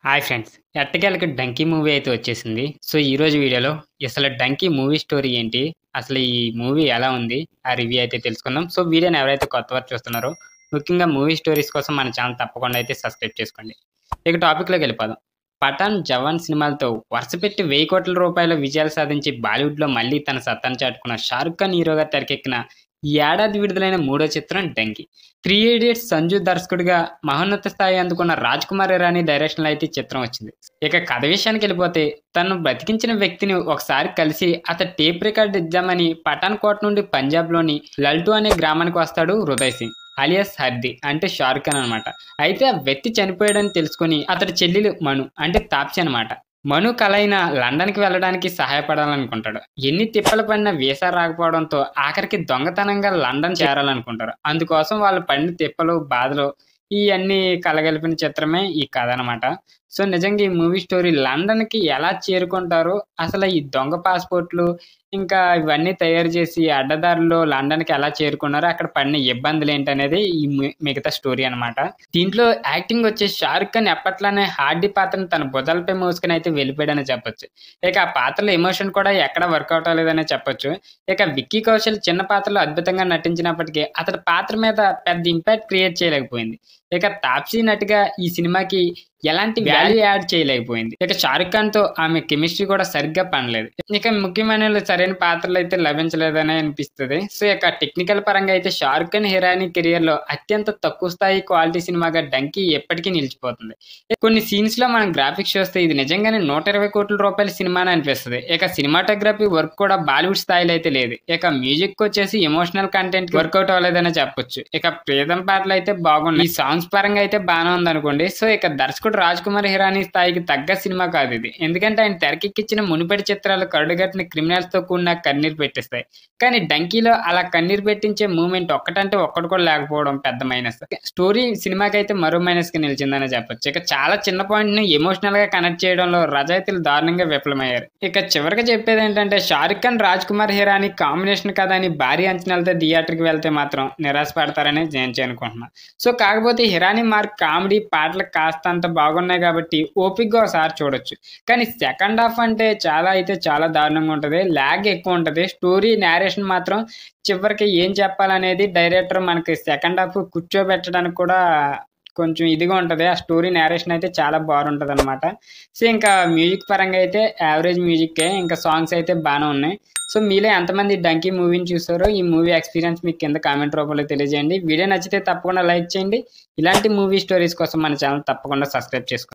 Hi friends! ఎట్టకేలకి 'Dunki' movie అయితే వచ్చేసింది. సో, ఈరోజు వీడియోలో అసలు 'డంకీ' మూవీ స్టోరీ ఏంటి? అసలు ఈ మూవీ ఎలా ఉంది? ఆ రివ్యూ అయితే తెలుసుకుందాం. సో, వీడియోని ఎవరైతే కొత్తవారు చూస్తున్నారో, ముఖ్యంగా మూవీ స్టోరీస్ కోసం మన ఛానల్ తప్పకుండా అయితే సబ్స్క్రైబ్ చేసుకోండి. ఇక టాపిక్‌లోకెళ్ళిపోదాం. 'పఠాన్', 'జవాన్' సినిమాలతో వరుసపెట్టి ₹1000,00,00,000 విజయాలు సాధించి బాలీవుడ్‌లో మళ్ళీ తన సత్తాను చాటుకున్న 'షారుఖ్ ఖాన్' హీరోగా తెరకెక్కిన ఈ ఏడాది విడుదలైన మూడో చిత్రం 'డంకీ'. 'త్రీ ఇడియట్స్' సంజు దర్శకుడిగా మహోన్నత స్థాయి అందుకున్న 'రాజ్ కుమార్ ఇరానీ' డైరెక్షన్‌లో అయితే ఈ చిత్రం వచ్చింది. ఇక కథ విషయానికెళ్ళిపోతే తనను బ్రతికించిన వ్యక్తిని ఒకసారి కలిసి అతడి టేప్ రికార్డ్ ఇద్దామని పఠాన్‌కోట్ నుండి పంజాబ్‌లోని లల్టు అనే గ్రామానికి వస్తాడు హృదయ్ సింగ్ అలియాస్ హర్ది అంటే షారుఖ్ ఖాన్ అనమాట. అయితే ఆ వ్యక్తి చనిపోయాడని తెలుసుకొని అతడి చెల్లెలు మను అంటే తాప్సీ అనమాట. మను కలైన లండన్‌కి వెళ్ళడానికి సహాయపడాలనుకుంటాడు. ఎన్ని తిప్పలు పడినా వీసా రాకపోవడంతో ఆఖరికి దొంగతనంగా లండన్ చేరాలనుకుంటారు. అందుకోసం వాళ్ళు పడిన తిప్పలు, బాధలు ఇయన్నీ కలగలిపిన చిత్రమే ఈ కథ అనమాట. సో, నిజంగా ఈ మూవీ స్టోరీ లండన్‌కి ఎలా చేరుకుంటారో, అసలు ఈ దొంగ పాస్‌పోర్ట్‌లు ఇంకా ఇవన్నీ తయారు చేసి అడ్డదారుల్లో లండన్‌కి ఎలా చేరుకున్నారో, అక్కడ పడిన ఇబ్బందులేంటనేది ఈ మిగతా స్టోరీ అనమాట. దీంట్లో యాక్టింగ్ వచ్చేసి 'షారుఖ్ ఖాన్' ఎప్పట్లానే హార్డీ పాత్రను తన భుజాలపై మోసుకొని అయితే వెళ్ళిపోయాడనే చెప్పొచ్చు. ఇక ఆ పాత్రలో ఎమోషన్ కూడా ఎక్కడ వర్కౌట్ అవ్వలేదనే చెప్పొచ్చు. ఇక విక్కీ కౌశల్ చిన్న పాత్రలో అద్భుతంగా నటించినప్పటికీ అతడి పాత్ర మీద పెద్ద ఇంపాక్ట్ క్రియేట్ చేయలేకపోయింది. ఇక తాప్సీ నటిగా ఈ సినిమాకి ఎలాంటి వాల్యూ యాడ్ చేయలేకపోయింది. ఇక 'షారుఖ్ ఖాన్'తో ఆమె కెమిస్ట్రీ కూడా సరిగ్గా పండలేదు. ఇక ముఖ్యమైన సరైన పాత్రలైతే లభించలేదనే అనిపిస్తది. సో, ఇక టెక్నికల్ పరంగా అయితే 'షారుఖ్ ఖాన్' హిరానీ కెరియర్‌లో అత్యంత తక్కువ స్థాయి క్వాలిటీ సినిమాగా 'డంకీ' ఎప్పటికీ నిలిచిపోతుంది. కొన్ని సీన్స్‌లో మనం గ్రాఫిక్స్ చూస్తే ఇది నిజంగానే ₹120,00,00,000 సినిమానే అనిపిస్తది. ఇక సినిమాటోగ్రఫీ వర్క్ కూడా బాలీవుడ్ స్థాయిలో అయితే లేదు. ఇక మ్యూజిక్ వచ్చేసి ఎమోషనల్ కంటెంట్ వర్కౌట్ అవ్వలేదనే చెప్పొచ్చు. ఇక ప్రీతం పాటలు అయితే బాగున్నాయి. ఈ సాంగ్స్ పరంగా అయితే బానే ఉందనుకోండి. సో, ఇక దర్శకుడు 'రాజ్ కుమార్ హిరానీ' స్థాయికి తగ్గ సినిమా కాదిది. ఎందుకంటే ఆయన తెరకెక్కించిన మునుపటి చిత్రాలు కరుడుగట్టిన క్రిమినల్స్‌తో కూడిన కన్నీరు పెట్టిస్తాయి. కానీ 'డంకీ'లో అలా కన్నీరు పెట్టించే మూవ్‌మెంట్ ఒక్కటంటే ఒక్కటి కూడా లేకపోవడం పెద్ద మైనస్. స్టోరీ సినిమాకైతే మరో మైనస్‌గా నిలిచిందనే చెప్పొచ్చు. ఇక చాలా చిన్న పాయింట్‌ని ఎమోషనల్‌గా కనెక్ట్ చేయడంలో రచయితలు దారుణంగా విఫలమయ్యారు. ఇక చివరగా చెప్పేదేంటంటే 'షారుఖ్ ఖాన్', 'రాజ్ కుమార్ హిరానీ' కాంబినేషన్ కదా అని భారీ అంచనాలతో థియేటర్‌కి వెళ్తే మాత్రం నిరాశపడతారని నేను అనుకుంటున్నా. సో, కాకపోతే హిరానీ మార్క్ కామెడీ, పాటలు కాస్తంత బాగున్నాయి కాబట్టి ఓపికగా ఒకసారి చూడొచ్చు. కానీ సెకండ్ హాఫ్ అంటే చాలా దారుణంగా ఉంటది. లాగ్ ఎక్కువ ఉంటది. స్టోరీ నేరేషన్ మాత్రం చివరికి ఏం చెప్పాలనేది డైరెక్టర్ మనకి సెకండ్ హాఫ్ కూర్చోబెట్టడానికి కూడా కొంచెం ఇదిగా ఉంటది. ఆ స్టోరీ నేరేషన్ అయితే చాలా బాగుంటదనమాట. సో, ఇంకా మ్యూజిక్ పరంగా అయితే యావరేజ్ మ్యూజిక్కే. ఇంకా సాంగ్స్ అయితే బానే ఉన్నాయి. సో, మీలో ఎంతమంది 'డంకీ' మూవీని చూసారో, ఈ మూవీ ఎక్స్‌పీరియన్స్ మీకు కింద కామెంట్ రూపంలో తెలియజేయండి. వీడియో నచ్చితే తప్పకుండా లైక్ చేయండి. ఇలాంటి మూవీ స్టోరీస్ కోసం మన ఛానల్ తప్పకుండా సబ్స్క్రైబ్ చేసుకోండి.